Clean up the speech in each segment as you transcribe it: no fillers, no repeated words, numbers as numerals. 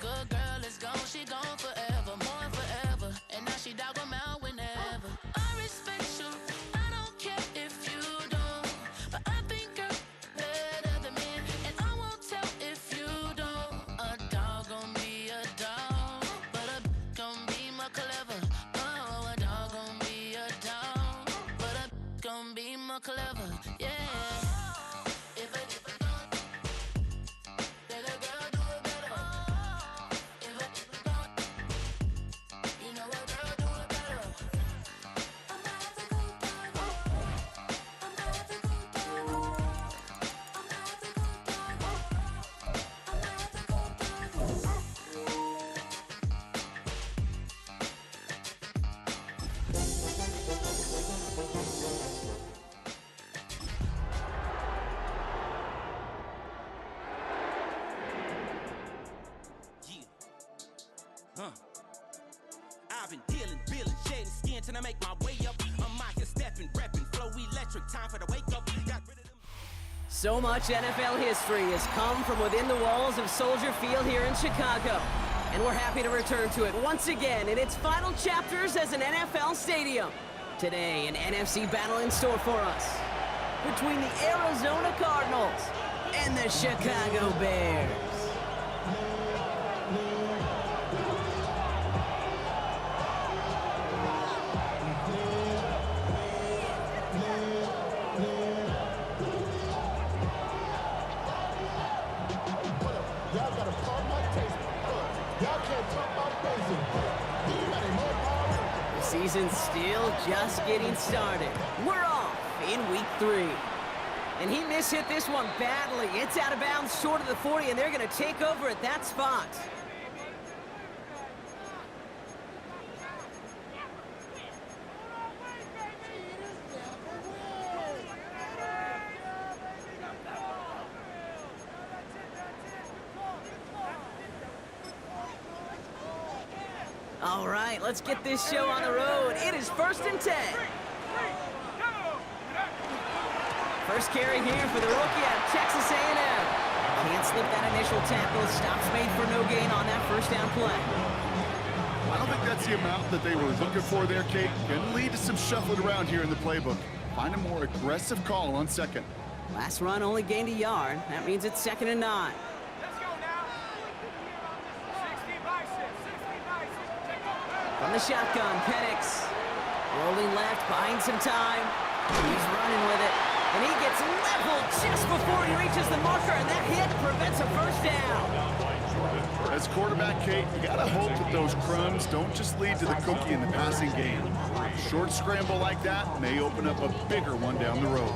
good girl is gone, she gone forever, more than forever. And now she dog 'em out whenever. I respect you, I don't care if you don't. But I think you're better than me, and I won't tell if you don't. A dog gon' be a dog, but a gon' be more clever. Oh, a dog gon' be a dog, but a gon' be more clever. Yeah. I've been dealing, shedding skin till I make my way up. I'm out here stepping, repping, flow electric, time for the wake up. Got rid of them. So much NFL history has come from within the walls of Soldier Field here in Chicago. And we're happy to return to it once again in its final chapters as an NFL stadium. Today, an NFC battle in store for us between the Arizona Cardinals and the Chicago Bears. The season's still just getting started. We're off in week 3. And he mishit this one badly. It's out of bounds short of the 40, and they're going to take over at that spot. All right, let's get this show on the road. It is 1st and 10. First carry here for the rookie out of Texas A&M. Can't slip that initial tackle. Stops made for no gain on that first down play. I don't think that's the amount that they were looking for there, Kate. Can lead to some shuffling around here in the playbook. Find a more aggressive call on second. Last run only gained a yard. That means it's 2nd and 9. From the shotgun, Penix rolling left, buying some time. He's running with it, and he gets leveled just before he reaches the marker, and that hit prevents a first down. As quarterback, Kate, you gotta hope that those crumbs don't just lead to the cookie in the passing game. A short scramble like that may open up a bigger one down the road.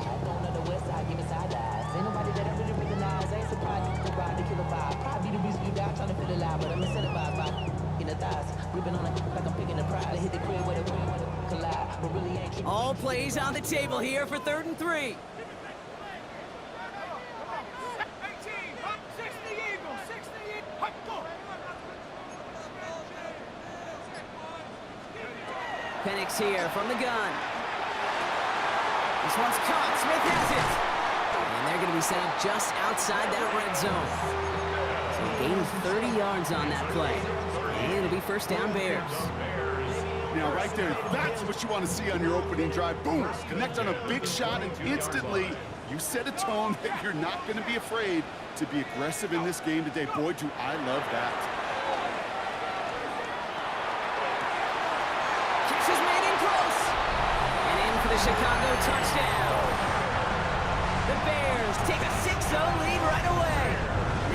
All plays on the table here for 3rd and 3. Penix here from the gun. This one's caught. Smith has it. And they're going to be set up just outside that red zone. So he gained 30 yards on that play. And it'll be first down Bears. Now, right there, that's what you want to see on your opening drive. Boom! Connect on a big shot, and instantly you set a tone that you're not going to be afraid to be aggressive in this game today. Boy, do I love that. Catch is made in close. And in for the Chicago touchdown. The Bears take a 6-0 lead right away.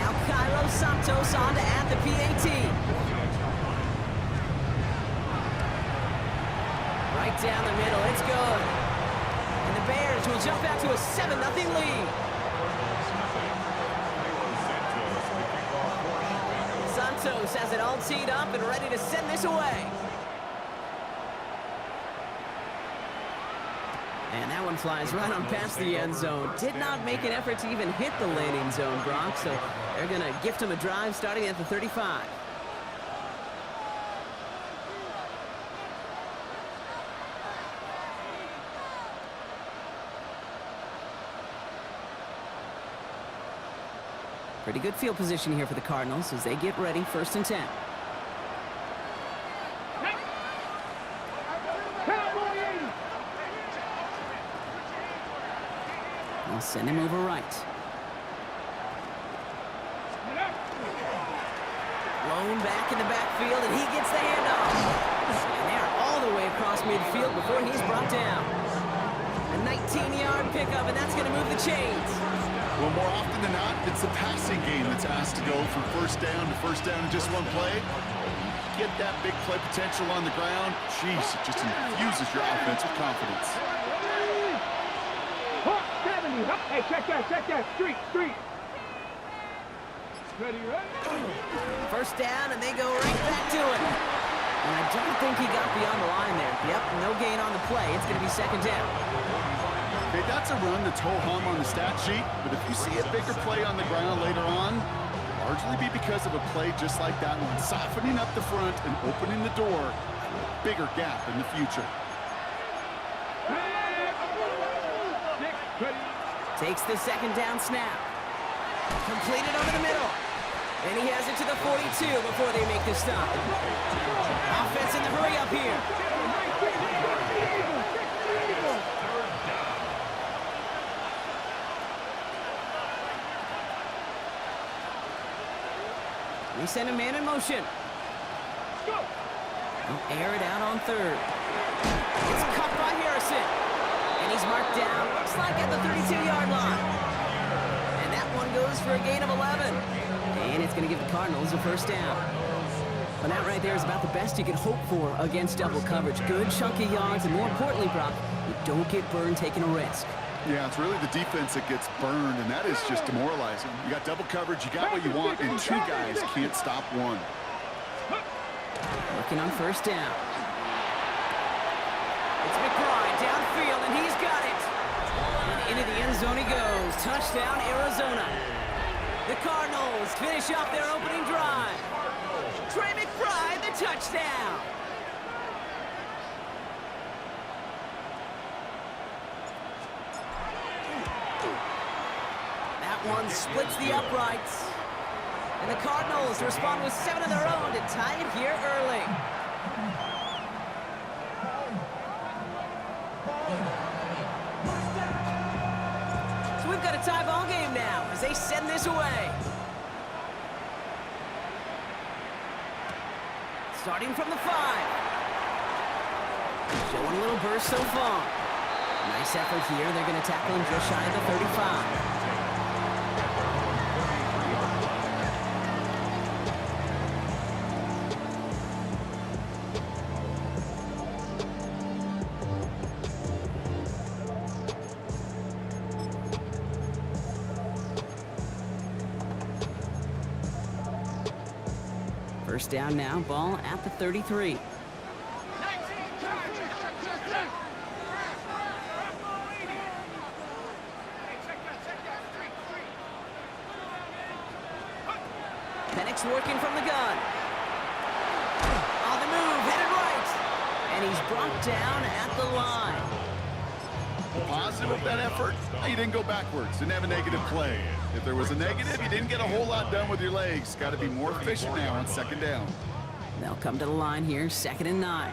Now Cairo Santos on to add the PAT. Right down the middle, it's good. And the Bears will jump out to a 7-0 lead. Santos has it all teed up and ready to send this away. And that one flies right on past the end zone. Did not make an effort to even hit the landing zone, Brock, so they're going to gift him a drive starting at the 35. Pretty good field position here for the Cardinals as they get ready, 1st and 10. They'll send him over right. Blown back in the backfield, and he gets the handoff. And they're all the way across midfield before he's brought down. A 19-yard pickup, and that's going to move the chains. Well, more often than not, it's the passing game that's asked to go from first down in just one play. Get that big play potential on the ground. Jeez, it just infuses your offense with confidence. Hey, check that. Street. Ready? 1st down, and they go right back to it. And I don't think he got beyond the line there. Yep, no gain on the play. It's going to be 2nd down. Okay, that's a run that's ho-hum on the stat sheet, but if you see a bigger play on the ground later on, it'll largely be because of a play just like that one, softening up the front and opening the door for a bigger gap in the future. Takes the 2nd down snap. Completed over the middle. And he has it to the 42 before they make the stop. Offense in the hurry up here. We send a man in motion. They'll air it out on 3rd. It's caught by Harrison. And he's marked down, looks like at the 32-yard line. And that one goes for a gain of 11. And it's going to give the Cardinals a 1st down. Well, that right there is about the best you can hope for against double coverage. Good chunky yards, and more importantly, Brock, you don't get burned taking a risk. Yeah, it's really the defense that gets burned, and that is just demoralizing. You got double coverage, you got what you want, and 2 guys can't stop one. Looking on 1st down. It's McBride downfield, and he's got it. And into the end zone he goes. Touchdown, Arizona. The Cardinals finish off their opening drive. Trey McBride, the touchdown. That one splits the uprights. And the Cardinals respond with 7 of their own to tie it here early. So we've got a tie ball game now as they send this away. Starting from the 5. Showing a little burst so far. Nice effort here. They're going to tackle him just shy of the 35. First down now, ball at the 33. Penix working from the gun. On the move, headed right. And he's brought down at the line. Positive of that effort, you didn't go backwards, didn't have a negative play. If there was a negative, you didn't get a whole lot done with your legs. Got to be more efficient now on 2nd down. They'll come to the line here, 2nd and 9.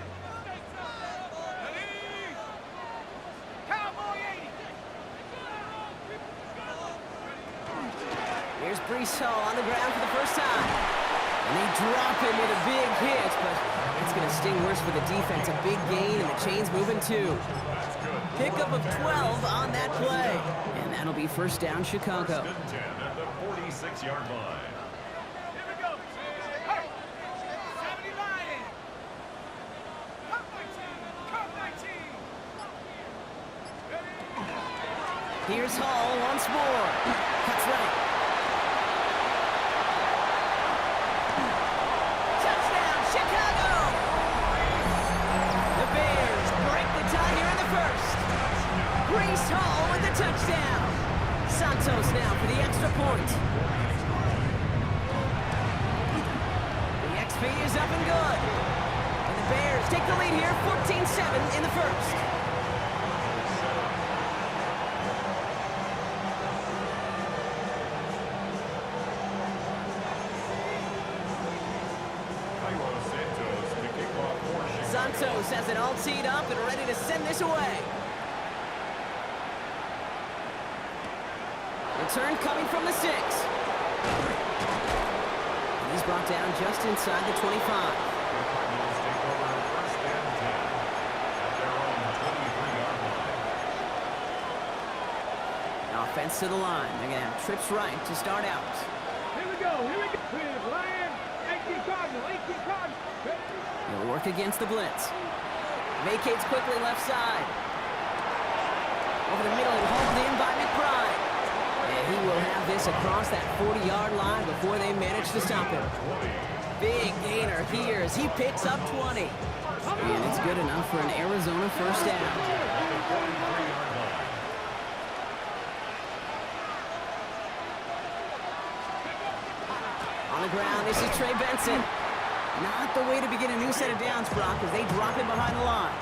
Here's Breece Hall on the ground for the first time. And they drop him with a big hit, but it's going to sting worse for the defense. A big gain, and the chain's moving 2. Pickup of 12 on that play. And that'll be 1st down, Chicago. At the 46-yard line. Here we go. Hey, 70 Lion. Come 19. Here's Hall once more. Cuts right. Touchdown, Chicago! The Bears break the tie here in the 1st. Breece Hall with the touchdown. Santos now for the extra point. The XP is up and good. And the Bears take the lead here, 14-7 in the 1st. Santos has it all teed up and ready to send this away. Return coming from the 6. And he's brought down just inside the 25. Offense to the line. They're going to have trips right to start out. Here we go. Lion, 18 Cardinals, 18 Cardinals. He'll work against the blitz. Vacates quickly left side. Over the middle and hauled in by McBride. And he will have this across that 40-yard line before they manage to stop him. Big gainer here as he picks up 20. And it's good enough for an Arizona first down. On the ground, this is Trey Benson. Not the way to begin a new set of downs, Brock, as they drop him behind the line.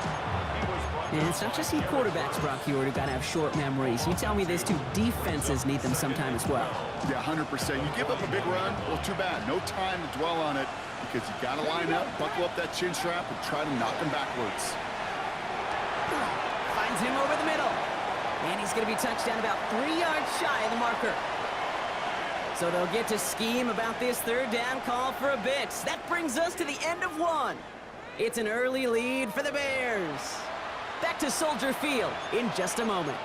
And it's not just you quarterbacks, Brock, who got to have short memories. You tell me this too, defenses need them sometime as well. Yeah, 100%. You give up a big run, well, too bad. No time to dwell on it because you got to line up, buckle up that chin strap, and try to knock him backwards. Finds him over the middle. And he's going to be touched down about 3 yards shy of the marker. So they'll get to scheme about this third down call for a bit. That brings us to the end of one. It's an early lead for the Bears. Back to Soldier Field in just a moment.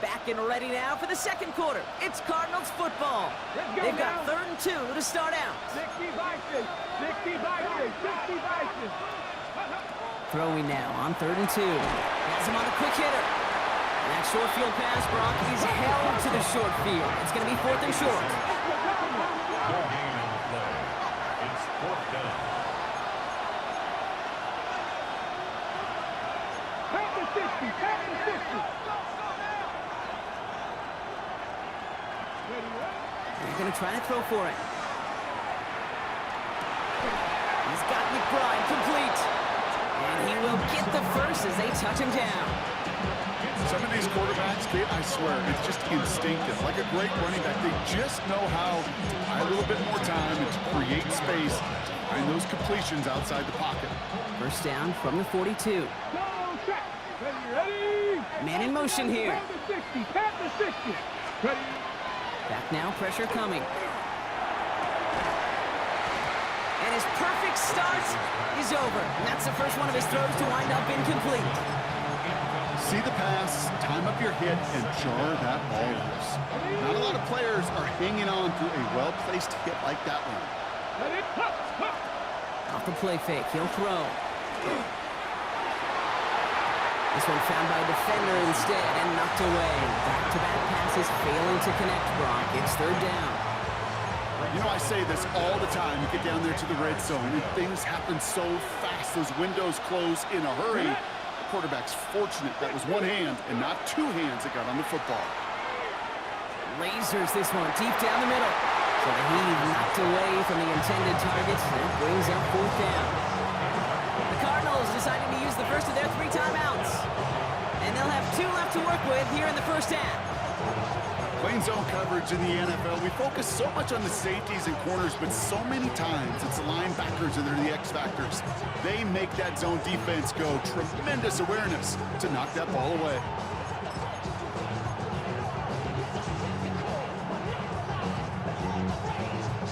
Back and ready now for the second quarter. It's Cardinals football. They've got 3rd and 2 to start out. 60 Vikings, 60 Vikings, 60 Vikings. Throwing now on 3rd and 2. Has him on a quick hitter. And that short field pass, Brock, is held to the short field. It's going to be 4th and short. No gain on the play. It's 4th down. Pat the 60, pat the 60. They're going to try to throw for it. He's got McBride complete. And he will get the first as they touch him down. Some of these quarterbacks, Kate, I swear, it's just instinctive. Like a great running back, they just know how to buy a little bit more time and to create space to find those completions outside the pocket. First down from the 42. Go, check. Ready? Man in motion here. Pat the 60, pat the 60. Ready? Back now, pressure coming. And his perfect start is over. And that's the first one of his throws to wind up incomplete. See the pass, time up your hit, and jar that ball loose. Not a lot of players are hanging on to a well-placed hit like that one. Ready? Hup, hup. Off the play fake, he'll throw. This one found by a defender instead and knocked away. Back-to-back passes failing to connect, Brock. It's 3rd down. You know, I say this all the time. You get down there to the red zone, and things happen so fast. Those windows close in a hurry. The quarterback's fortunate that was one hand and not two hands that got on the football. Lasers this one deep down the middle. So the heave knocked away from the intended targets. That brings up 4th down. The Cardinals deciding to use the first of their 3 timeouts. And they'll have 2 left to work with here in the first half. Playing zone coverage in the NFL, we focus so much on the safeties and corners, but so many times it's the linebackers that are the X factors. They make that zone defense go. Tremendous awareness to knock that ball away.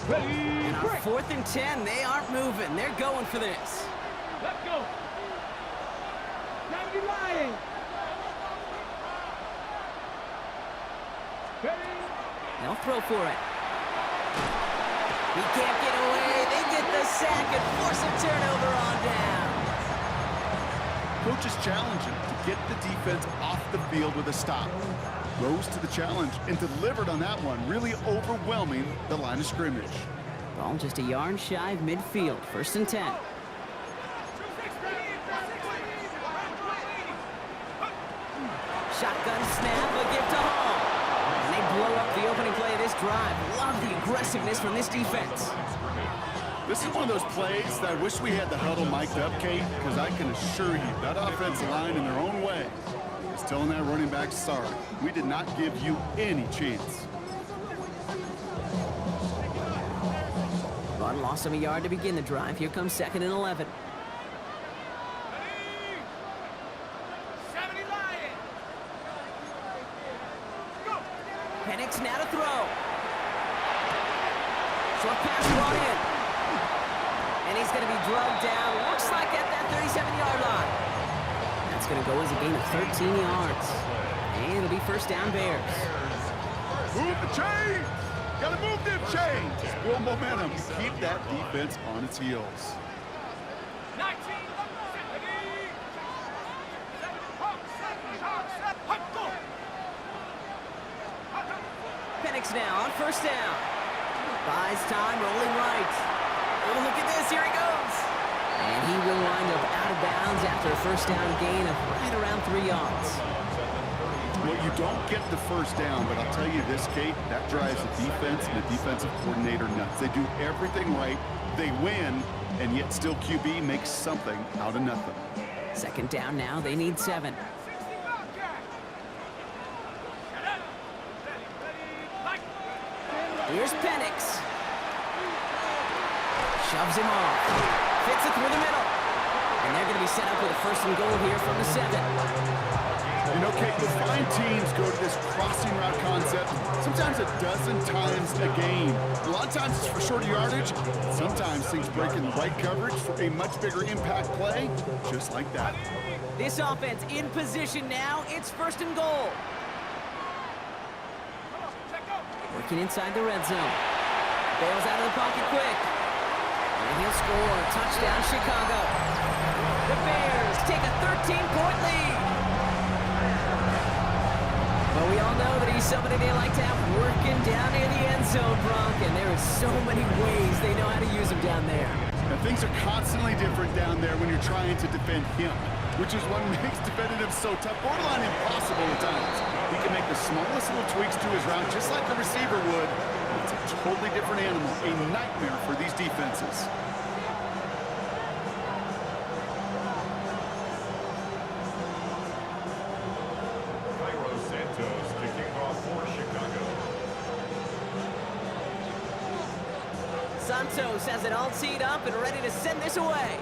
Ready? And on 4th and 10, they aren't moving. They're going for this. Let's go. 90 Lions. They'll throw for it. He can't get away. They get the sack and force a turnover on down. Coach is challenging to get the defense off the field with a stop. Rose to the challenge and delivered on that one, really overwhelming the line of scrimmage. Ball just a yard shy of midfield. 1st and 10. Shotgun snap, a gift to Hall. And they blow up the opening play of this drive. Love the aggressiveness from this defense. This is one of those plays that I wish we had the huddle mic'd up, Kate, because I can assure you that offensive line in their own way is telling that running back, sorry, we did not give you any chance. Fun lost him a yard to begin the drive. Here comes 2nd and 11. Ready? 70 Lions. Go. Penix now to throw. Short pass brought in. And he's going to be drugged down. Looks like at that 37-yard line. That's going to go as a gain of 13 yards. And it'll be first down Bears. Move the chains! Gotta move them chains! Build momentum. Keep that defense on its heels. 19. Ready? 7 hop, 7 hop, go. Penix now on first down. Buys time, rolling right. Oh, look at this, here he goes. And he will wind up out of bounds after a first down gain of right around 3 yards. Well, you don't get the first down, but I'll tell you this, Kate, that drives the defense and the defensive coordinator nuts. They do everything right, they win, and yet still QB makes something out of nothing. 2nd down now, they need 7. 60 Bobcat. Shut up. Ready? Fight. Here's Penix. Shoves him off. Fits it through the middle. And they're going to be set up with a 1st and goal here from the 7. You know, Kate, you'll find teams go to this crossing route concept sometimes a dozen times a game. A lot of times it's for shorter yardage. Sometimes things break in the right coverage for a much bigger impact play, just like that. This offense in position now. It's 1st and goal. Working inside the red zone. Bails out of the pocket quick. And he'll score. Touchdown, Chicago. The Bears take a 13-point lead. Well, we all know that he's somebody they like to have working down near the end zone, Bronk, and there are so many ways they know how to use him down there. Now, things are constantly different down there when you're trying to defend him, which is what makes defending him so tough, borderline impossible at times. He can make the smallest little tweaks to his route, just like a receiver would. It's a totally different animal, a nightmare for these defenses. Santos has it all teed up and ready to send this away.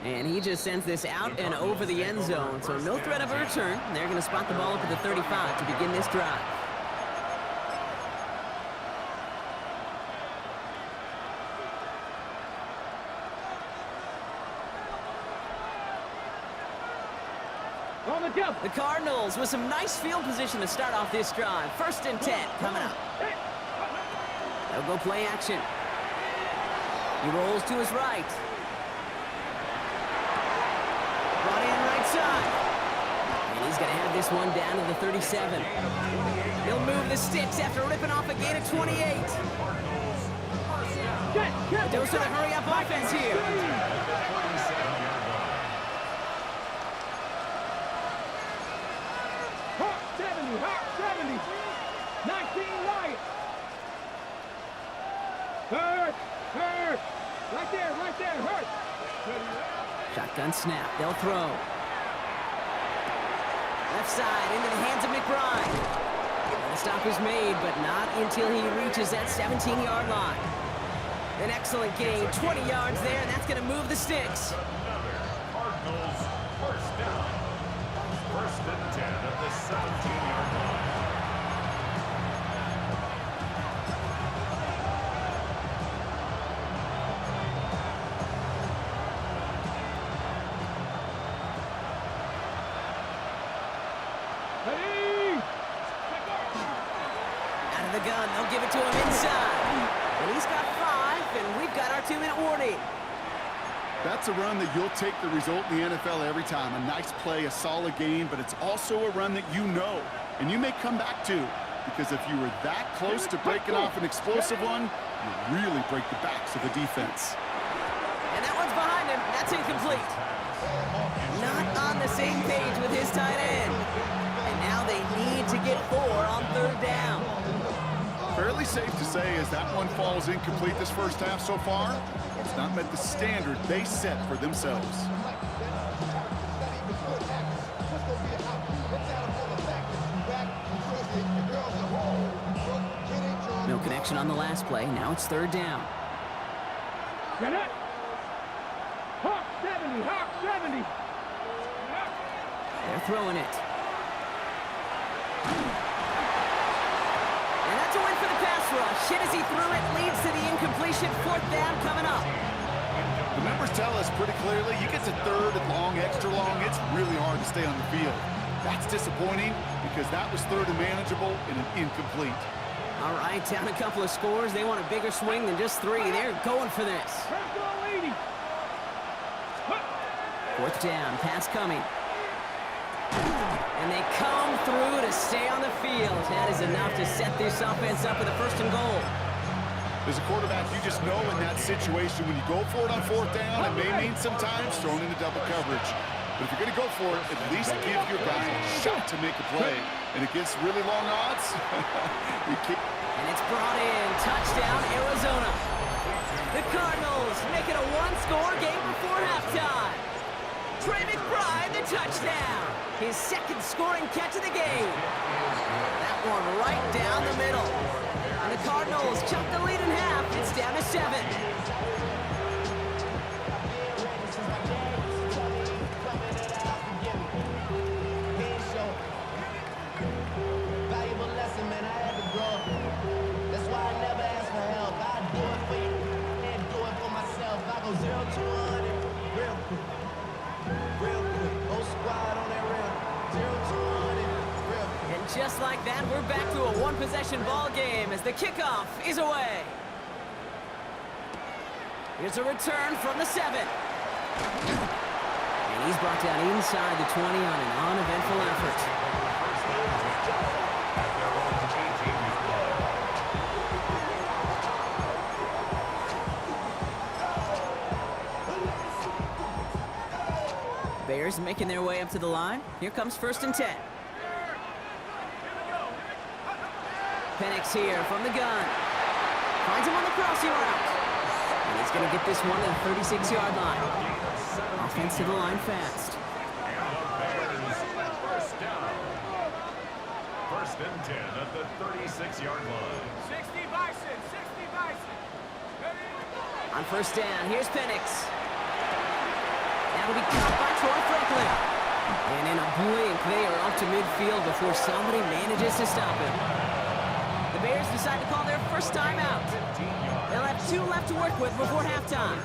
And he just sends this out and over the end zone, so no threat of a return. They're going to spot the ball up at the 35 to begin this drive. The Cardinals with some nice field position to start off this drive. 1st and 10 coming up. They'll go play action. He rolls to his right. Brought in right side. And he's going to have this one down to the 37. He'll move the sticks after ripping off a gain of 28. A dose of the hurry-up offense here. Right there, hurt. Shotgun snap, they'll throw. Left side into the hands of McBride. The stop is made, but not until he reaches that 17-yard line. An excellent gain, 20 yards there, and that's going to move the sticks. Cardinals first down. 1st and 10 at the 17-yard line. The gun, they'll give it to him inside. And he's got 5, and we've got our 2-minute warning. That's a run that you'll take the result in the NFL every time. A nice play, a solid game, but it's also a run that you know, and you may come back to, because if you were that close to breaking off an explosive one, you really break the backs of the defense. And that one's behind him. That's incomplete. Not on the same page with his tight end. And now they need to get 4 on 3rd down. Fairly safe to say as that one falls incomplete this first half so far, it's not met the standard they set for themselves. connection on the last play. Now it's third down. Get it. Hawk 70, Hawk 70. They're throwing it. And that's a win for the pass rush. Hit as he threw it, leads to the incompletion. Fourth down coming up. The numbers tell us pretty clearly, you get to third and long, extra long, it's really hard to stay on the field. That's disappointing because that was third and manageable and an incomplete. All right, down a couple of scores. They want a bigger swing than just 3. They're going for this. Fourth down, pass coming. And they come through to stay on the field. That is enough to set this offense up with a first and goal. As a quarterback, you just know in that situation when you go for it on fourth down, it may mean sometimes thrown into double coverage. But if you're going to go for it, at least give your guy a shot to make a play. And against really long odds, you keep... And it's brought in. Touchdown, Arizona. The Cardinals make it a one-score game before halftime. Trey McBride, the touchdown. His second scoring catch of the game. That one right down the middle. And the Cardinals chop the lead in half. It's down to 7. Valuable lesson, man. I had to grow up. That's why I never ask for help. I do it for you and do it for myself. I go 0 to 100 real quick. Real quick. Whole squad on that real. 0 to 100 real quick. And just like that, we're back to a one-possession ball game as the kickoff is away. Here's a return from the 7. And he's brought down inside the 20 on an uneventful effort. Bears making their way up to the line. Here comes first and 10. Penix here from the gun. Finds him on the crossing route. And he's going to get this one to the 36-yard line. Offense to the line fast. First down. First and 10 at the 36-yard line. 60 Bison, 60 Bison. On first down, here's Penix. That'll be caught by Troy Franklin. And in a blink, they are up to midfield before somebody manages to stop him. The Bears decide to call their first timeout. They'll have 2 left to work with before halftime.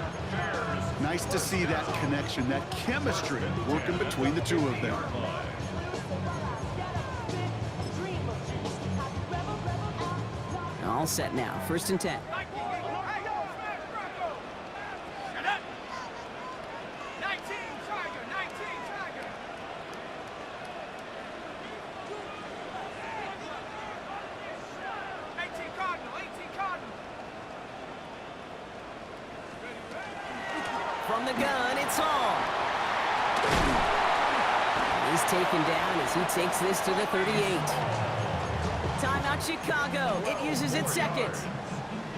Nice to see that connection, that chemistry working between the two of them. All set now, first and 10. 18 Cardinal. From the gun, it's all. He's taken down as he takes this to the 38. Timeout Chicago. It uses its second.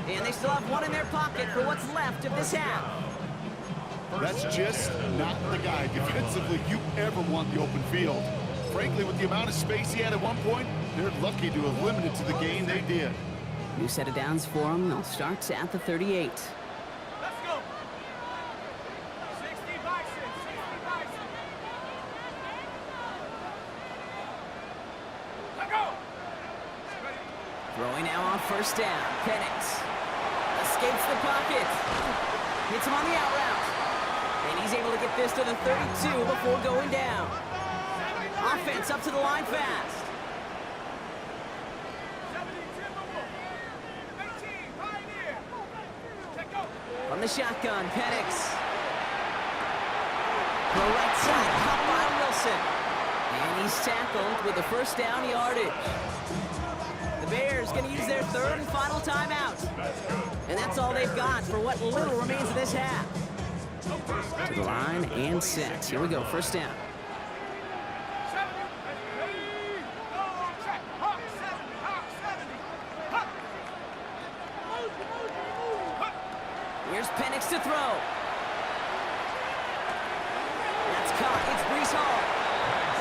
And they still have one in their pocket for what's left of this half. That's just not the guy defensively you ever want the open field. Frankly, with the amount of space he had at one point, they're lucky to have limited to the gain they did. New set of downs for them. They'll start at the 38. Let's go. 60 Bison, 60 Bison. Let go. Throwing now on first down. Penix escapes the pocket. Hits him on the out route. And he's able to get this to the 32 before going down. Offense up to the line fast. 70 Timberwolf. 18 Pioneer. Let go. From the shotgun, Penix. Throw right side, caught by Wilson. And he's tackled with the first down yardage. The Bears going to use their third and final timeout. And that's all they've got for what little remains of this half. To the line and set. Here we go, first down. 70. Ready. Go on track. Hawk 70. Hawk 70. Hawk. Hawk. Here's Penix to throw. That's caught. It's Breece Hall.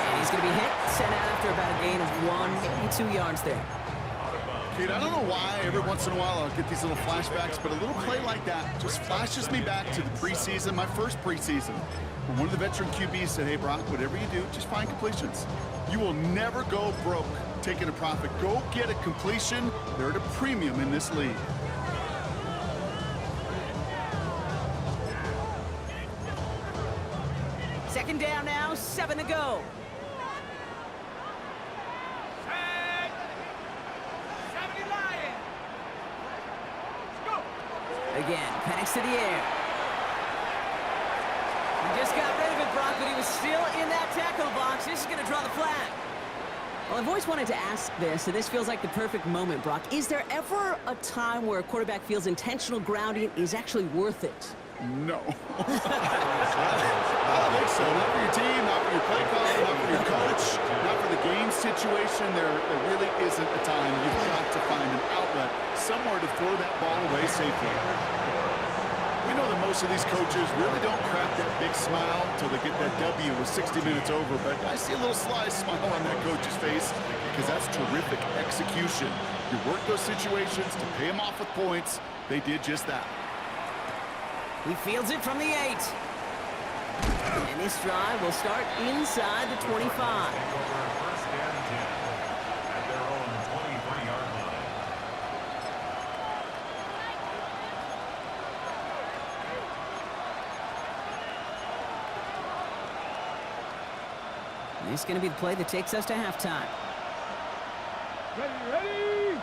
And he's going to be hit, sent out after about a gain of 1, maybe 2 yards there. Kate, I don't know why every once in a while I'll get these little flashbacks, but a little play like that just flashes me back to the preseason, my first preseason, when one of the veteran QBs said, hey, Brock, whatever you do, just find completions. You will never go broke taking a profit. Go get a completion. They're at a premium in this league. Second down now, 7 to go. Set. 70 Lions. Go. Again, Penix to the air. He just got rid of it, Brock, but he was still in that tackle box. This is going to draw the flag. Well, I've always wanted to ask this, and this feels like the perfect moment, Brock. Is there ever a time where a quarterback feels intentional grounding is actually worth it? No. I don't think so. Not for your team, not for your play caller, not for your coach, not for the game situation. There really isn't a time. You've got to find an outlet, somewhere to throw that ball away safely. We know that most of these coaches really don't crack that big smile until they get that W with 60 minutes over, but I see a little sly smile on that coach's face because that's terrific execution. You work those situations to pay them off with points. They did just that. He fields it from the 8. And this drive will start inside the 25. First and 10 at their own 23-yard line. This is going to be the play that takes us to halftime. Ready.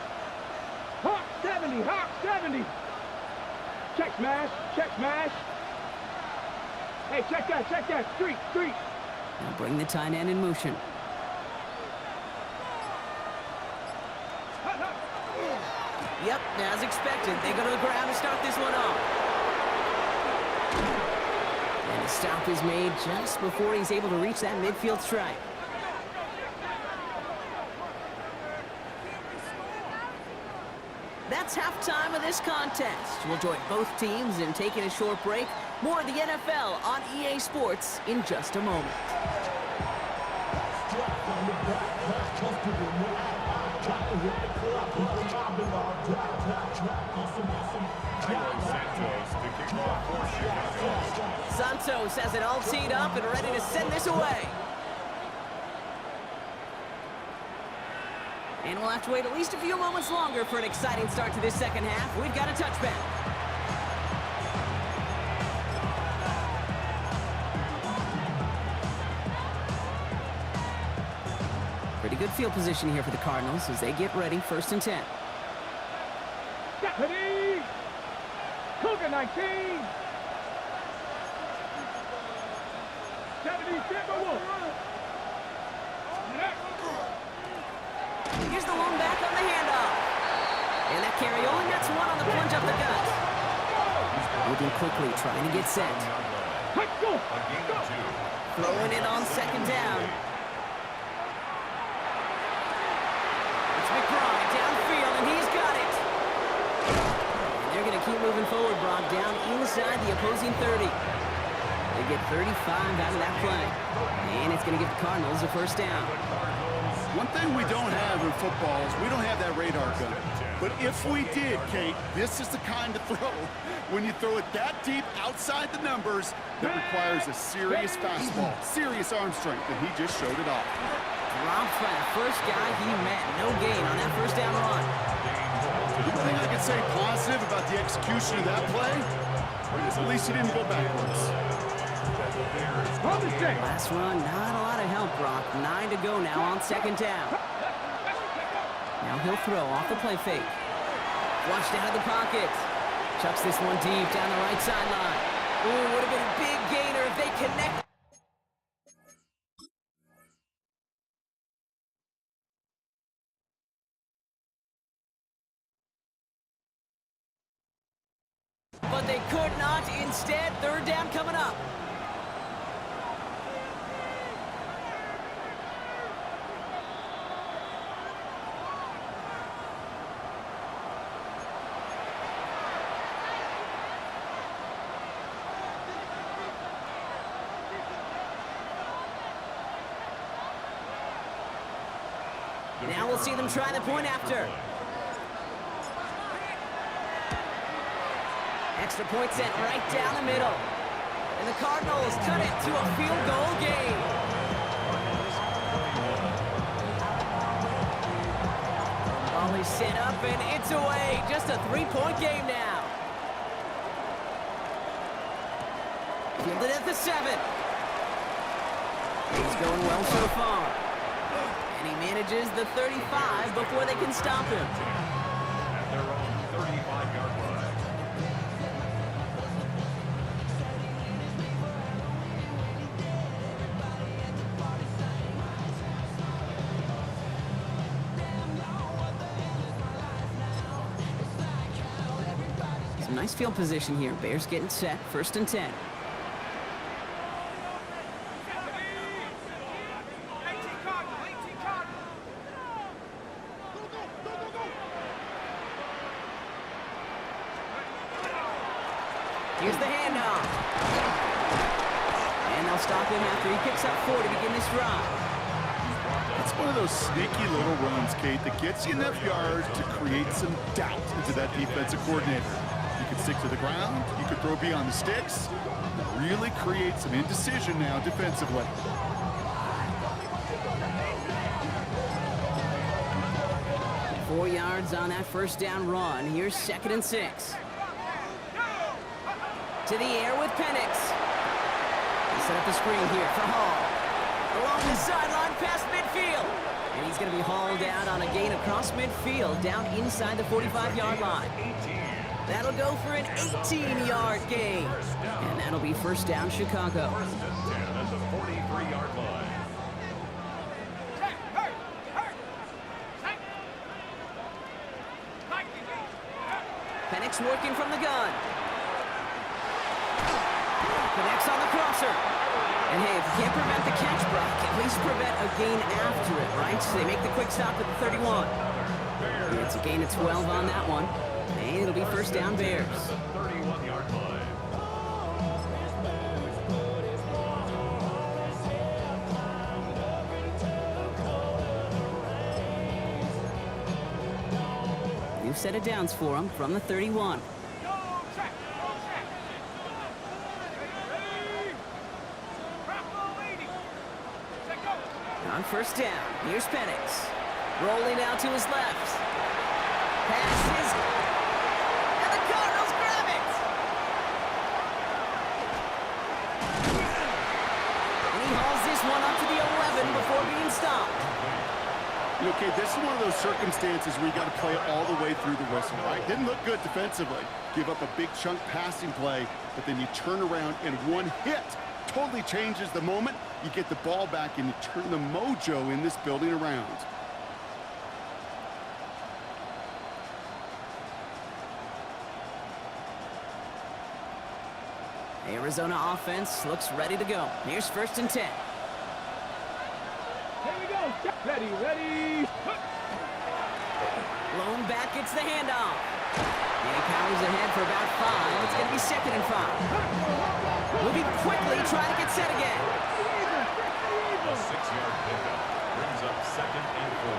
Hawk 70, Hawk 70. Check smash, check smash. Hey, check that, street. Now bring the tight end in motion. Yep, as expected, they go to the ground to start this one off. And the stop is made just before he's able to reach that midfield strike. That's halftime of this contest. We'll join both teams in taking a short break. More of the NFL on EA Sports in just a moment. Santos has it all teed up and ready to send this away. And we'll have to wait at least a few moments longer for an exciting start to this second half. We've got a touchback. Pretty good field position here for the Cardinals as they get ready, 1st and 10. Deputy! Cougar 19! 70, Timberwolf! Here's the lone back on the handoff. And that carry only gets one on the plunge up the gut. Moving quickly, trying to get set. Throwing it on 2nd down. It's McBride downfield, and he's got it. And they're going to keep moving forward, Brock, down inside the opposing 30. They get 35 out of that play. And it's going to give the Cardinals a 1st down. One thing we don't have in football is we don't have that radar gun. But if we did, Kate, this is the kind of throw. When you throw it that deep outside the numbers, that requires a serious fastball, serious arm strength, and he just showed it off. Dropped by the first guy he met. No gain on that 1st down run. The thing I can say positive about the execution of that play is at least he didn't go backwards. Last run, not a lot of help, Brock. 9 to go now on 2nd down. Now he'll throw off the play fake. Flushed out of the pocket. Chucks this one deep down the right sideline. Ooh, would have been a big gainer if they connect. But they could not. Instead, 3rd down coming up. Now we'll see them try the point after. Extra point sent right down the middle. And the Cardinals cut it to a field goal game. Volley set up and it's away. Just a 3-point game now. Fielded at the 7. He's going well so far. And he manages the 35 before they can stop him. At their own 35-yard line. Some nice field position here. Bears getting set. 1st and 10. 18 Cardinals, 18 Cardinals. Here's the handoff. And they'll stop him after he picks up 4 to begin this drive. It's one of those sneaky little runs, Kate, that gets you enough yards to create some doubt into that defensive coordinator. You can stick to the ground, you could throw beyond the sticks, really create some indecision now defensively. Four yards on that 1st down run. Here's 2nd and 6. To the air with Penix. They set up the screen here for Hall. Along the sideline past midfield. And he's going to be hauled out on a gain across midfield down inside the 45-yard line. That'll go for an 18-yard gain. And that'll be 1st down Chicago. 1st and 10 at the 43-yard line. Penix working from the gun. Connects on the crosser. And hey, if you can't prevent the catch, Brock, at least prevent a gain after it, right? So they make the quick stop at the 31. And it's a gain of 12 on that one. And it'll be 1st down Bears. 31-yard line. New set of downs for him from the 31. On 1st down, here's Penix. Rolling out to his left. Passes. And the Cardinals grab it! And he hauls this one up to the 11 before being stopped. Okay, this is one of those circumstances where you got to play it all the way through the whistle, right? Didn't look good defensively. Give up a big chunk passing play, but then you turn around and one hit totally changes the moment. You get the ball back and you turn the mojo in this building around. Arizona offense looks ready to go. Here's 1st and 10. Here we go. Ready, ready. Blown back, it's the handoff. And he powers ahead for about 5. It's going to be 2nd and 5. Moving quickly, trying to get set again. A 6-yard pickup brings up 2nd and 4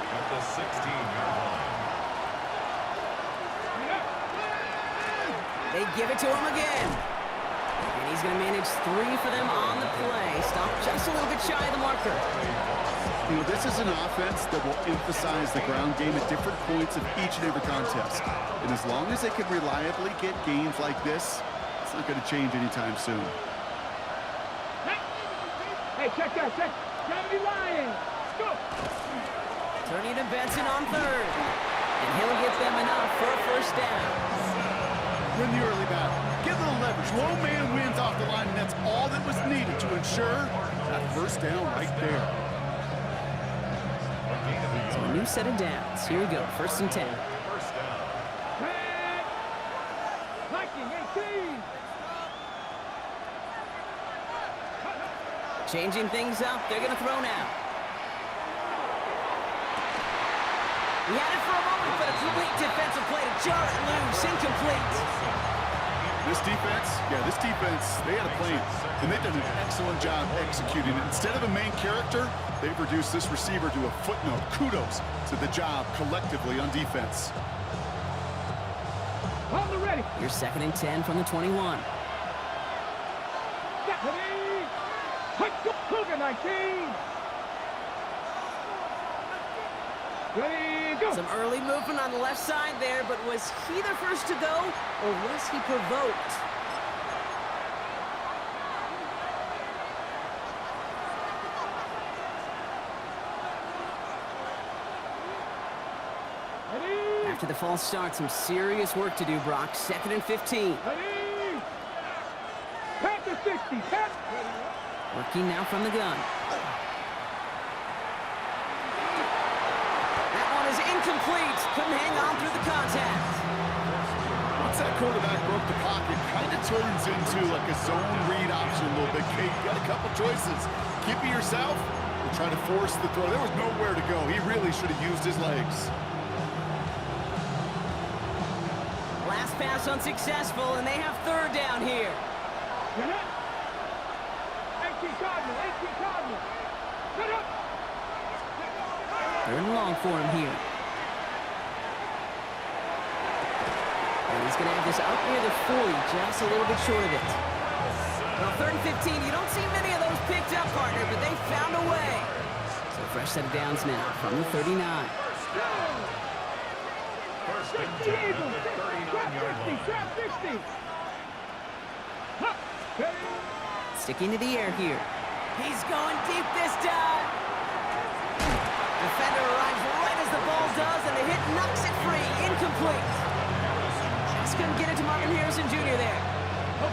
at the 16-yard line. They give it to him again. And he's going to manage 3 for them on the play. Stop just a little bit shy of the marker. You know, this is an offense that will emphasize the ground game at different points of each and every contest. And as long as they can reliably get gains like this, it's not going to change anytime soon. Hey, check that, check. Gravity Lions. Let's go. Turning to Benson on 3rd. And he'll get them enough for a 1st down. Win the early battle. Get a little leverage. Low man wins off the line, and that's all that was needed to ensure that 1st down right there. So a new set of downs. Here we go. 1st and 10. 1st down. Red. Hiking 18. Changing things up. They're going to throw now. He had it for a moment, but a complete defensive play to jar it loose. Incomplete. This defense, they had a plan, and they've done an excellent job executing it. Instead of a main character, they've reduced this receiver to a footnote. Kudos to the job collectively on defense. On the ready. Here's 2nd and 10 from the 21. Get ready. Let's go. Cougar 19. Ready, go. Some early movement on the left side there, but was he the first to go, or was he provoked? Ready. After the false start, some serious work to do, Brock. 2nd and 15. Ready. Pass to 60. Pass. Working now from the gun. That one is incomplete. Couldn't hang on through the contact. Once that quarterback broke the pocket, kind of turns into like a zone read option a little bit. Kate, you got a couple choices. Keep it yourself or try to force the throw. There was nowhere to go. He really should have used his legs. Last pass unsuccessful, and they have 3rd down here. 18 Cardinals. 18 Cardinals. Set up. 3rd and long for him here. And he's going to have this out near the 40, just a little bit short of it. Well, 3rd and 15, you don't see many of those picked up, partner, but they found a way. So fresh set of downs now from the 39. First and 10 at the 39-yard line. Trap 60. Huh. Ready. Sticking to the air here. He's going deep this time. Defender arrives right as the ball does, and the hit knocks it free. Incomplete. Just couldn't get it to Marvin Harrison Jr. there.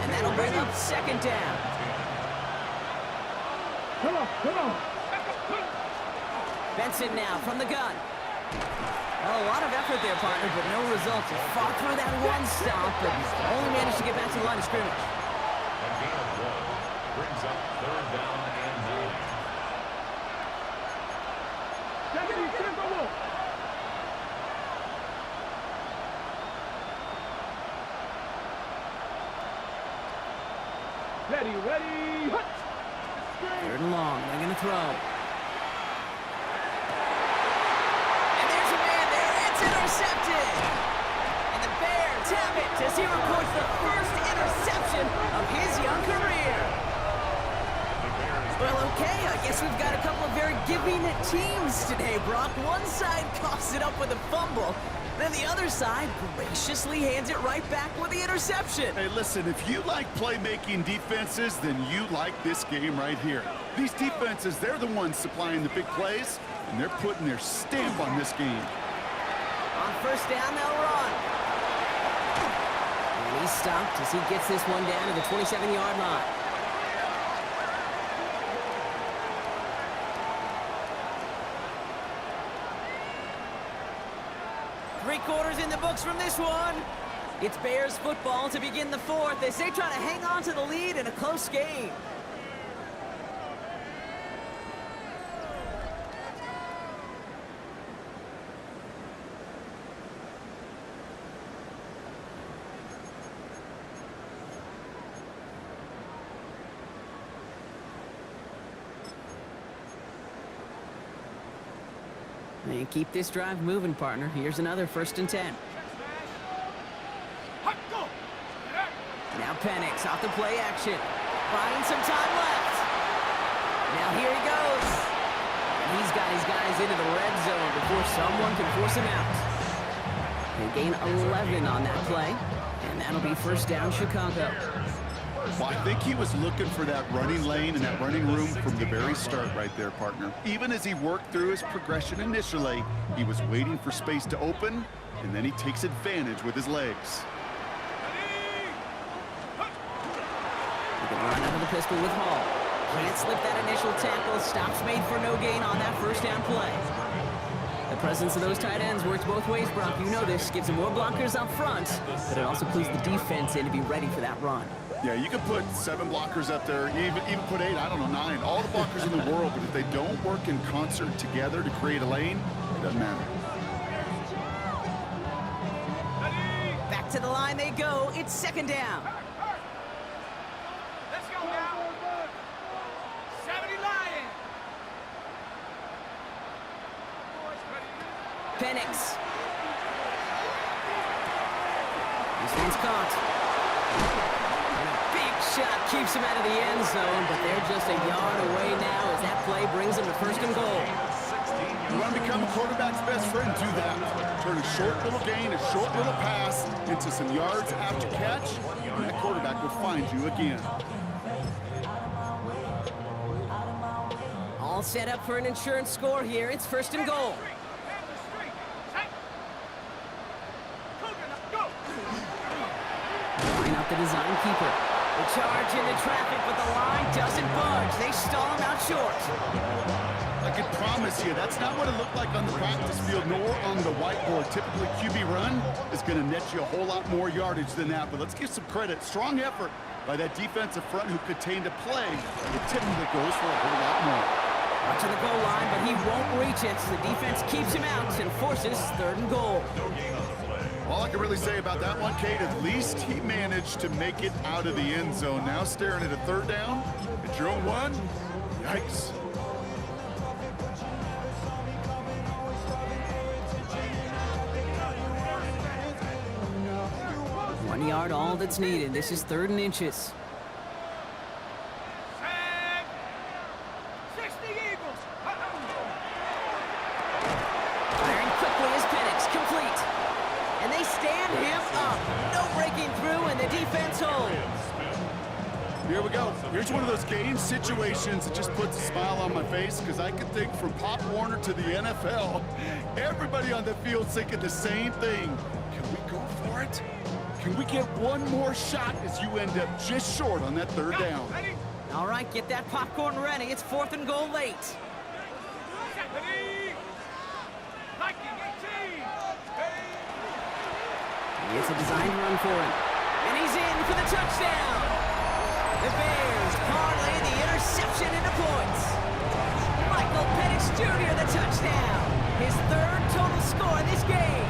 And that'll bring up 2nd down. Come on, come on. Benson now from the gun. Well, a lot of effort there, partner, but no results. He fought through that one stop, but only managed to get back to the line of scrimmage. A gain of 1 brings up 3rd down and 9. 70 cents a wolf. Ready, ready, hut. 3rd and long. They're going to throw. And there's a man there. It's intercepted. And the Bears have it as he records the first interception of his young career. Well, okay, I guess we've got a couple of very giving teams today, Brock. One side coughs it up with a fumble, then the other side graciously hands it right back with the interception. Hey, listen, if you like playmaking defenses, then you like this game right here. These defenses, they're the ones supplying the big plays, and they're putting their stamp on this game. On 1st down, they'll run. And he's stopped as he gets this one down to the 27-yard line. Three-quarters in the books from this one. It's Bears football to begin the 4th as they try to hang on to the lead in a close game. And keep this drive moving, partner. Here's another 1st and 10. Hut, go. Now Penix off the play action. Buying some time left. Now here he goes. And he's got his guys into the red zone before someone can force him out. They gain 11 on that play. And that'll be 1st down, Chicago. Well, I think he was looking for that running lane and that running room from the very start right there, partner. Even as he worked through his progression initially, he was waiting for space to open, and then he takes advantage with his legs. They're going to run out of the pistol with Hall. Can't slip that initial tackle. Stops made for no gain on that 1st down play. The presence of those tight ends works both ways, Brock. You know this. Gives them more blockers up front, but it also clues the defense in to be ready for that run. Yeah, you could put 7 blockers up there, even put 8, I don't know, 9, all the blockers in the world, but if they don't work in concert together to create a lane, it doesn't matter. Back to the line they go. It's 2nd down. Let's go now. 70 Lions. Boys, ready. Penix. This one's caught. And a big shot keeps him out of the end zone, but they're just a yard away now as that play brings them to 1st and goal. You want to become a quarterback's best friend, do that. Turn a short little gain, a short little pass into some yards after catch, and that quarterback will find you again. All set up for an insurance score here. It's 1st and goal. Line up the design keeper. They charge into traffic, but the line doesn't budge. They stall him out short. I can promise you, that's not what it looked like on the practice field, nor on the whiteboard. Typically, QB run is going to net you a whole lot more yardage than that, but let's give some credit. Strong effort by that defensive front who contained a play. It typically goes for a whole lot more. Up to the goal line, but he won't reach it. The defense keeps him out and forces 3rd and goal. All I can really say about that one, Kate, at least he managed to make it out of the end zone. Now staring at a 3rd down at your own 1. Yikes. One yard, all that's needed. This is 3rd and inches. Firing quickly as Penix, complete. And they stand him up. No breaking through, and the defense holds. Here we go. Here's one of those game situations that just puts a smile on my face because I can think from Pop Warner to the NFL, everybody on the field's thinking the same thing. Can we go for it? Can we get one more shot as you end up just short on that 3rd down? All right, get that popcorn ready. It's 4th and goal late. It's a designed run for him. And he's in for the touchdown. The Bears parlay the interception into points. Michael Penix Jr. the touchdown. His 3rd total score in this game.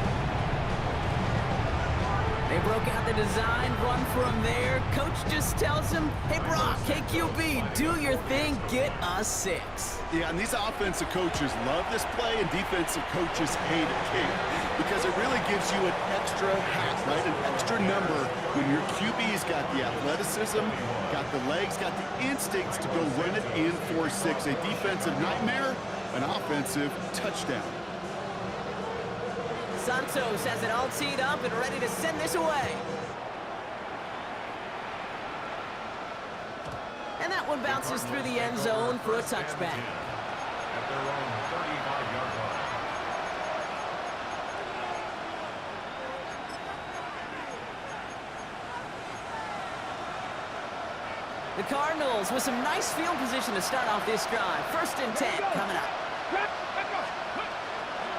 They broke out the design run from there. Coach just tells him, hey, Brock, hey, QB, do your thing, get us 6. Yeah, and these offensive coaches love this play, and defensive coaches hate it, Kate, because it really gives you an extra hat, right? An extra number when your QB's got the athleticism, got the legs, got the instincts to go run it in for 6. A defensive nightmare, an offensive touchdown. Santos has it all teed up and ready to send this away. And that one bounces through the end zone for a touchback. At their own 35-yard line. The Cardinals with some nice field position to start off this drive. 1st and 10 coming up.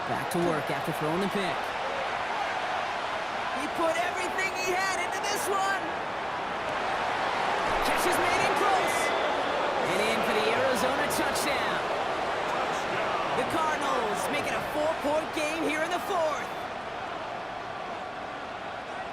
Back to work after throwing the pick. He put everything he had into this one. Catch is made in close. And in for the Arizona touchdown. The Cardinals making a 4-point game here in the 4th.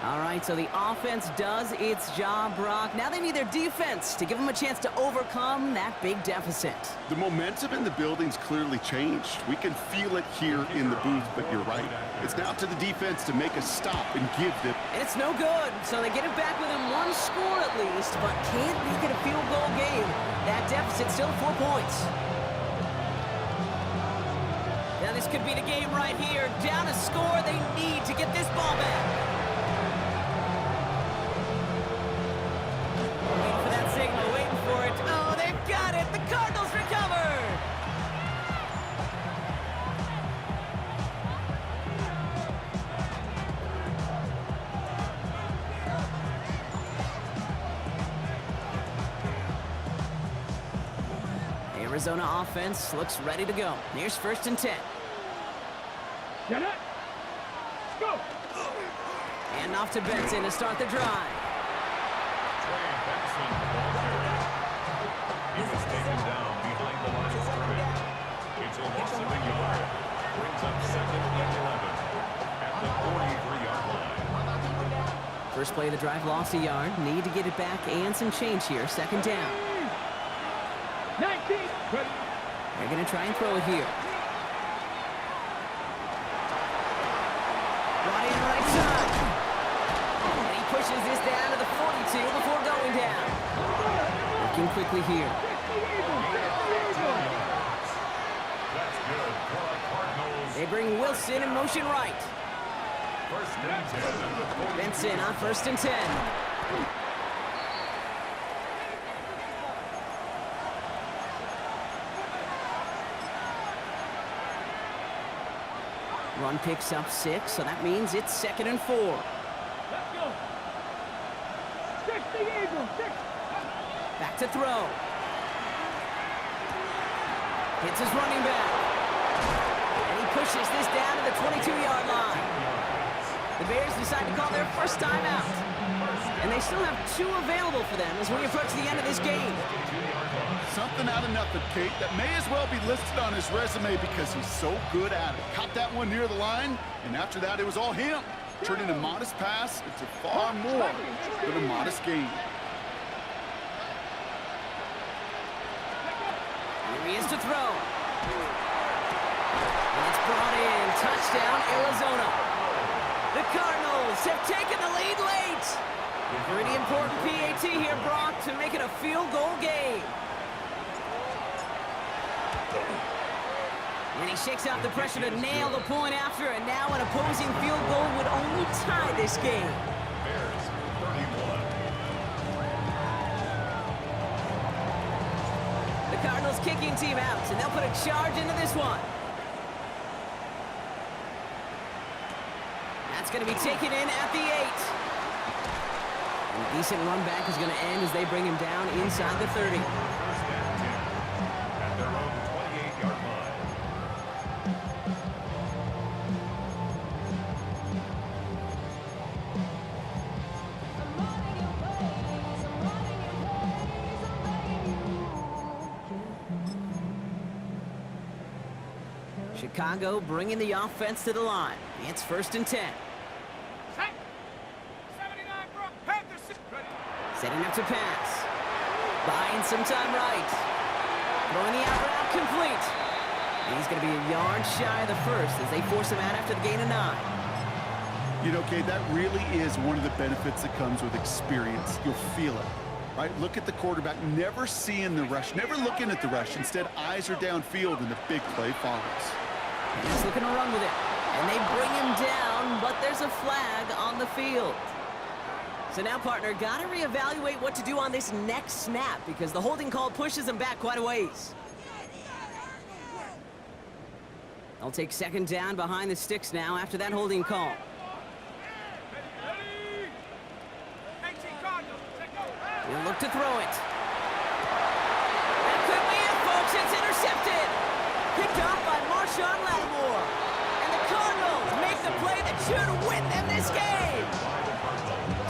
All right, so the offense does its job, Brock. Now they need their defense to give them a chance to overcome that big deficit. The momentum in the building's clearly changed. We can feel it here in the booth, but you're right. It's now to the defense to make a stop and give them. And it's no good, so they get it back within 1 score at least, but can't make it a field goal game. That deficit still 4 points. Now this could be the game right here. Down a score, they need to get this ball back. Waiting for that signal, waiting for it. Oh, they've got it. The Cardinals recover. Arizona offense looks ready to go. Here's 1st and 10. Get it. Go. And off to Benson to start the drive. Trey Benson, ball carrier. He was taken down behind the line of scrimmage. It's a loss of a yard. Brings up 2nd and 11 at the 43-yard line. First play of the drive, lost a yard. Need to get it back and some change here. 2nd down. 19. Ready. They're going to try and throw it here. Right in right side. And he pushes this down to the 42 before going down. Working quickly here. That's good for the Cardinals. They bring Wilson in motion right. First and 10 at the 42. Benson on 1st and 10. Run picks up 6, so that means it's 2nd and 4. Let's go. 60 Eagles, 6. Back to throw. Hits his running back. And he pushes this down to the 22-yard line. The Bears decide to call their first timeout. And they still have 2 available for them as we approach the end of this game. Something out of nothing, Kate, that may as well be listed on his resume because he's so good at it. Caught that one near the line, and after that, it was all him. Turning a modest pass into far more than a modest gain. Here he is to throw. And it's brought in. Touchdown, Arizona. The Cardinals have taken the lead late. Pretty important PAT here, Brock, to make it a field goal game. And he shakes out the pressure to nail the point after, and now an opposing field goal would only tie this game. Bears 31. The Cardinals kicking team out, and they'll put a charge into this one. That's going to be taken in at the 8. And a decent run back is going to end as they bring him down inside the 30. First and 10 at their own 28-yard line. Chicago bringing the offense to the line. It's 1st and 10. Set. 79 Brock Panthers. Ready. Setting up to pass. Buying some time right. Throwing the out route complete. And he's going to be a yard shy of the first as they force him out after the gain of 9. You know, Kate, that really is one of the benefits that comes with experience. You'll feel it, right? Look at the quarterback, never seeing the rush, never looking at the rush. Instead, eyes are downfield, and the big play follows. He's looking to run with it. And they bring him down, but there's a flag on the field. So now, partner, got to reevaluate what to do on this next snap because the holding call pushes him back quite a ways. They'll take 2nd down behind the sticks now after that holding call. Ready. 18 Cardinals. Take over. He'll look to throw it. That could be it, folks. It's intercepted. Picked off by Marshawn Lattimore. And the Cardinals make the play that should win them this game.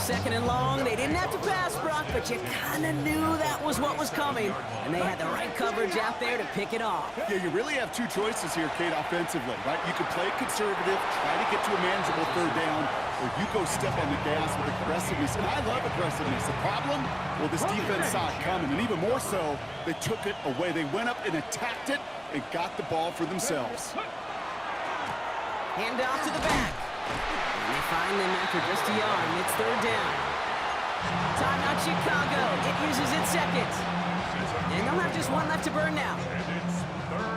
2nd and long. They didn't have to pass, Brock, but you kind of knew that was what was coming. And they had the right coverage out there to pick it off. Yeah, you really have 2 choices here, Kate, offensively, right? You can play conservative, try to get to a manageable 3rd down, or you go step on the gas with aggressiveness. And I love aggressiveness. The problem, well, this defense saw it coming, and even more so, they took it away. They went up and attacked it and got the ball for themselves. Hand off to the back. And they find them after just a yard, and it's 3rd down. Timeout Chicago. It uses its 2nd. And they'll have just 1 left to burn now.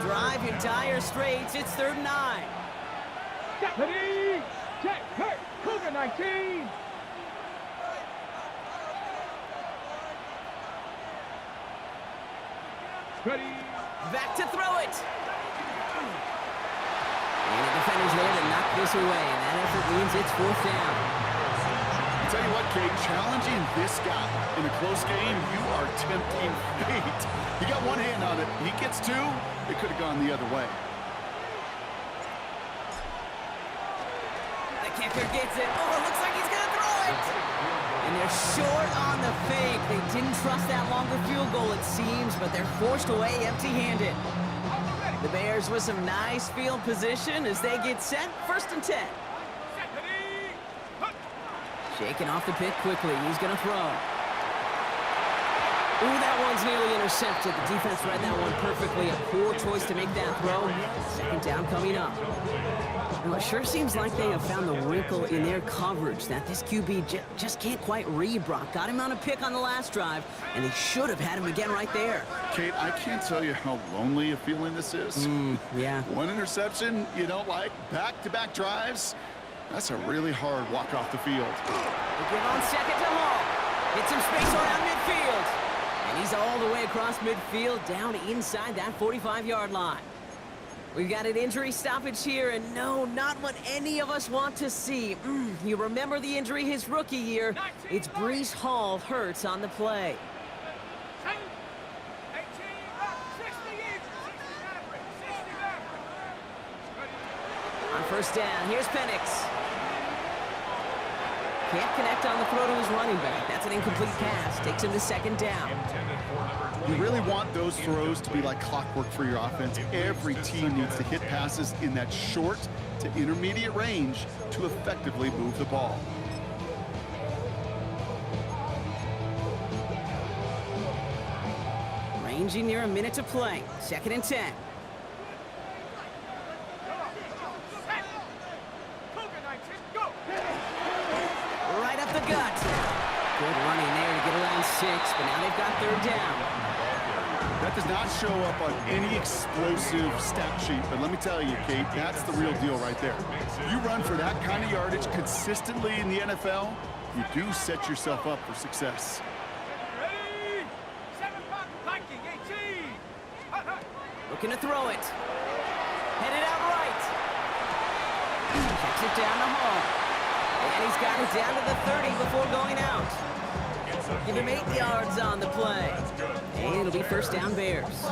Drive in dire straits. It's 3rd and 9. Ready. Check. Hurt. Cougar 19. Ready. Back to throw it. And the defender's there to knock this away, and that effort means it's 4th down. I'll tell you what, Kate, challenging this guy in a close game, you are tempting fate. He got 1 hand on it. He gets 2. It could have gone the other way. The kicker gets it. Oh, it looks like he's going to throw it. And they're short on the fake. They didn't trust that longer field goal, it seems, but they're forced away empty-handed. The Bears with some nice field position as they get set. 1st and 10. Shaking off the pick quickly. He's going to throw. Ooh, that one's nearly intercepted. The defense read that one perfectly. A poor choice to make that throw. Second down coming up. Well, it sure seems like they have found the wrinkle in their coverage that this QB just can't quite read, Brock. Got him on a pick on the last drive, and they should have had him again right there. Kate, I can't tell you how lonely a feeling this is. Yeah. One interception you don't like, back-to-back drives. That's a really hard walk off the field. They give on second to Hall. Hits some space around midfield. And he's all the way across midfield, down inside that 45-yard line. We've got an injury stoppage here, and no, not what any of us want to see. You remember the injury his rookie year. It's Breece Hall hurts on the play. 18, 60 in, 60 back. On first down, here's Penix. Can't connect on the throw to his running back. That's an incomplete pass. Takes him to second down. You really want those throws to be like clockwork for your offense. Every team needs to hit passes in that short to intermediate range to effectively move the ball. Ranging near a minute to play. Second and 10. Right up the gut. Good running there to get around 6, but now they've got third down. That does not show up on any explosive stat sheet, but let me tell you, Kate, that's the real deal right there. You run for that kind of yardage consistently in the NFL, you do set yourself up for success. Ready? 7-puck planking, 18. Looking to throw it. Headed out right. Checks it down the hall. And he's got it down to the 30 before going out. Give him 8 yards on the play. And it'll be first down Bears.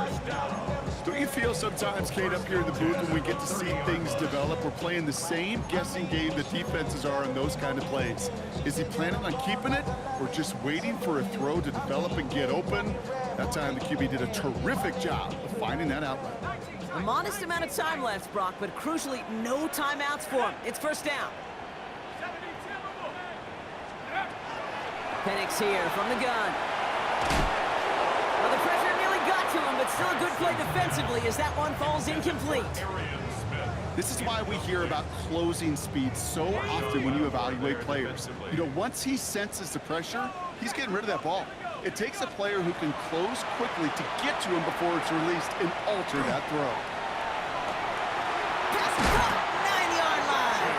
Don't you feel sometimes, Kate, up here in the booth when we get to see things develop, we're playing the same guessing game that defenses are in those kind of plays? Is he planning on keeping it or just waiting for a throw to develop and get open? That time the QB did a terrific job of finding that outlet. A modest amount of time left, Brock, but crucially no timeouts for him. It's first down. Penix here from the gun. Well, the pressure nearly got to him, but still a good play defensively as that one falls incomplete. This is why we hear about closing speed so often when you evaluate players. You know, once he senses the pressure, he's getting rid of that ball. It takes a player who can close quickly to get to him before it's released and alter that throw. Pass caught, 9-yard line.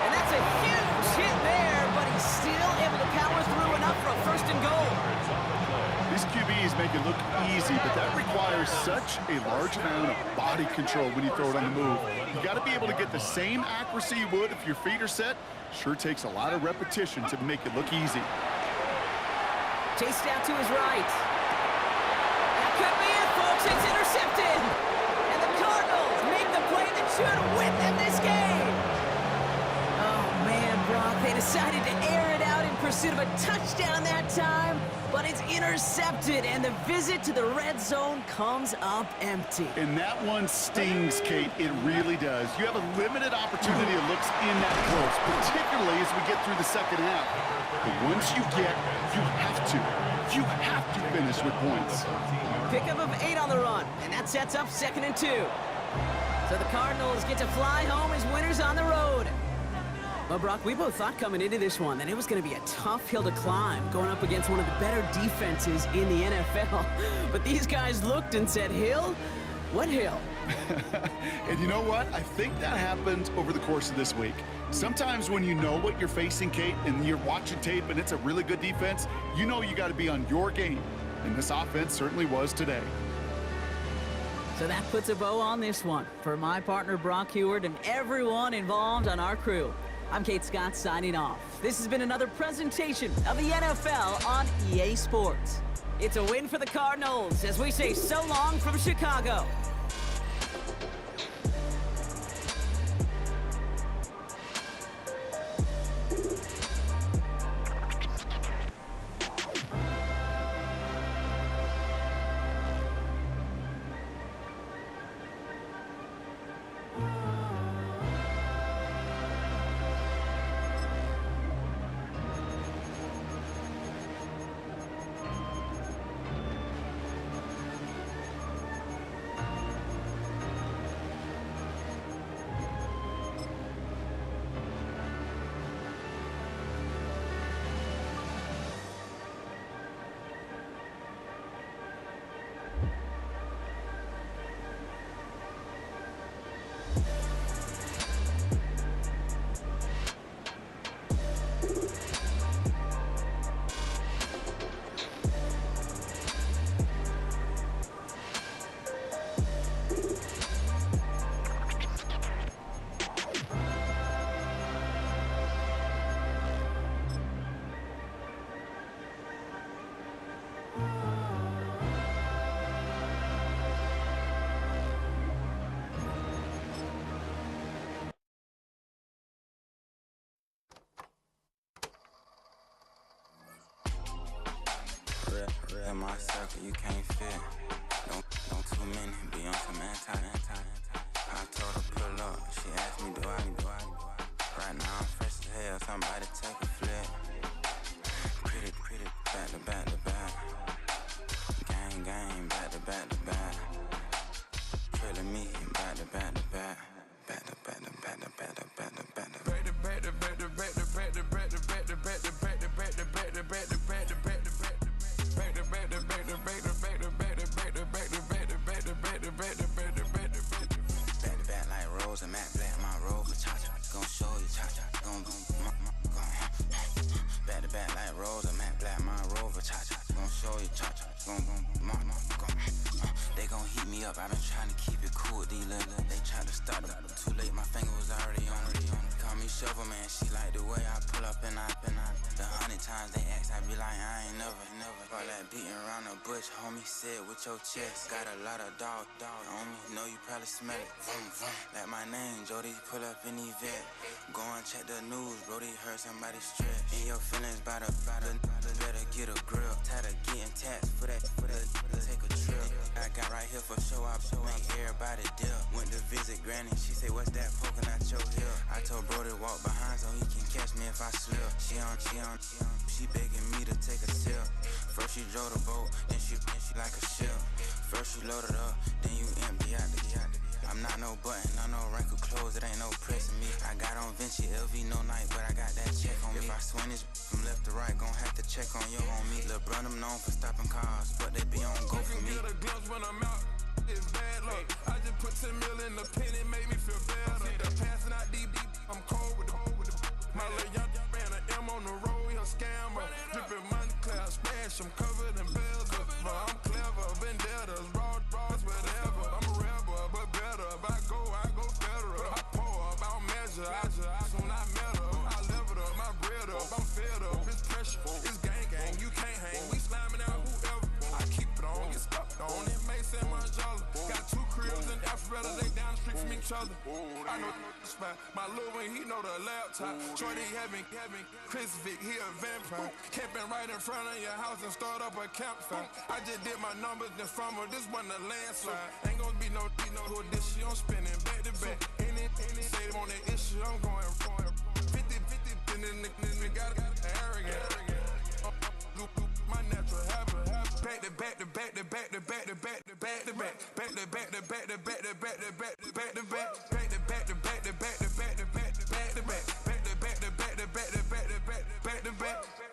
And that's a huge hit there, but he's still able to power through enough for a first and goal. These QBs make it look easy, but that requires such a large amount of body control when you throw it on the move. You got to be able to get the same accuracy you would if your feet are set. Sure takes a lot of repetition to make it look easy. Chased out to his right. That could be it, folks. It's intercepted. And the Cardinals make the play that should win them this game. Oh, man, Brock, they decided to air it out in pursuit of a touchdown that time, but it's intercepted, and the visit to the red zone comes up empty. And that one stings, Kate. It really does. You have a limited opportunity that looks in that close, particularly as we get through the second half. But once you have to finish with points. Pickup of 8 on the run, and that sets up second and 2. So the Cardinals get to fly home as winners on the road. Well, Brock, we both thought coming into this one that it was going to be a tough hill to climb, going up against one of the better defenses in the NFL. But these guys looked and said, hill? What hill? And you know what? I think that happened over the course of this week. Sometimes when you know what you're facing, Kate, and you're watching tape and it's a really good defense, you know you got to be on your game. And this offense certainly was today. So that puts a bow on this one. For my partner, Brock Heward, and everyone involved on our crew, I'm Kate Scott signing off. This has been another presentation of the NFL on EA Sports. It's a win for the Cardinals as we say so long from Chicago. in my circle, you can't fit. Don't too many, be on some anti. I told her pull up, she asked me do I. Right now I'm fresh as hell, somebody take a flip. Pretty, back to back. Gang, back to back. Pretty me, back to back. They gon' heat me up, I've been trying to keep it cool, they tried to start them, too late, my finger was already on it. Call me Shovel Man, she like the way I pull up and I. The 100 times they ask, I be like, I ain't never. All that beating around the bush, homie said with your chest. Got a lot of dog on me, know you probably smell it. Like my name, Jody, pull up in the vet. Go and check the news, Brody heard somebody stretch. In your feelings by the better get a grill. Tired of getting taxed for that, take a trip. I got right here for show up, make everybody dip. Went to visit Granny, she say, what's that poking out your heel? I told Brody walk behind so he can catch me if I slip. She begging me to take a sip. First she drove the boat, then she like a ship. First you load it up, then you empty out the I'm not no button, not no wrinkled clothes, it ain't no pressing me. I got on Vinci, LV, no night, but I got that check on me. If I swing this from left to right, gon' have to check on your homie. Lil' Brun, I'm known for stopping cars, but they be on go for me. Get a glimpse when I'm out, it's bad luck. I just put 10 mil in the pen, it made me feel better. The passing out deep, I'm cold with the my little young man, an M on the road, he a scammer. Drippin' money cloud, smash, I'm covered in bells. I'm clever, vendettas, raw, whatever. I'm a rebel, but better. If I go federal. I pour up, I don't measure. I soon I met her. I leveled up, my bread up, I'm fed up. It's pressure, it's gang, you can't hang. We slamming out whoever. I keep it on, get stuck on. It may say Manjala. Got 2 cribs in Alpharetta, they down the street from each other. I know the spot. My little one, he know the laptop. Shorty having Chris Vick, he a vampire. Camping right in front of your house and start up a campfire. I just did my numbers in front of this wasn't a landslide. Ain't gonna be no who this shit, I'm spinning back to back. Any say them on that issue, I'm going 50, and then the got arrogant. My natural habit. Back to back to back to back to back to back to back to back. Back to back to back to back to back to back to back to back. Back to back to back to back to back to back to back to back. Back to back to back to back to back to back to back to back.